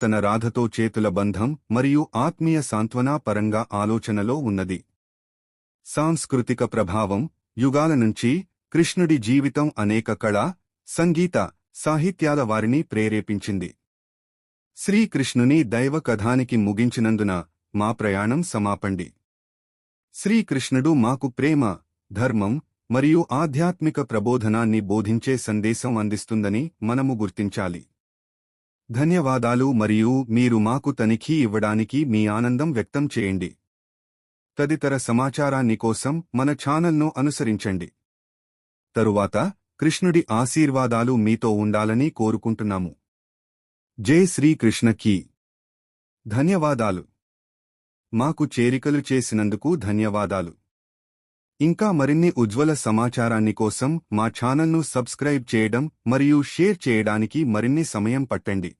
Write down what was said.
తన రాధతో చేతుల బంధం మరియు ఆత్మీయ సాంత్వన పరంగా ఆలోచనలో ఉన్నది. సాంస్కృతిక ప్రభావం యుగాల నుంచి కృష్ణుడి జీవితం అనేక కళ, సంగీత, సాహిత్యాల వారిని ప్రేరేపించింది. శ్రీకృష్ణుని దైవ కథానికి ముగించినందున మా ప్రయాణం సమాపండి. శ్రీకృష్ణుడు మాకు ప్రేమ, ధర్మం మరియు ఆధ్యాత్మిక ప్రబోధనాన్ని బోధించే సందేశం అందిస్తుందని మనము గుర్తించాలి. ధన్యవాదాలు మరియు మీరు మాకు తనిఖీ ఇవ్వడానికి మీ ఆనందం వ్యక్తం చేయండి. తదితర సమాచారాన్ని కోసం మన ఛానల్ను అనుసరించండి. తరువాత కృష్ణుడి ఆశీర్వాదాలు మీతో ఉండాలని కోరుకుంటున్నాము. జై శ్రీకృష్ణకి. ధన్యవాదాలు. మాకు చేరికలు చేసినందుకు ధన్యవాదాలు. ఇంకా మరిన్ని ఉజ్వల సమాచారాన్ని కోసం మా ఛానల్ను సబ్స్క్రైబ్ చేయడం మరియు షేర్ చేయడానికి మరిన్ని సమయం పట్టండి.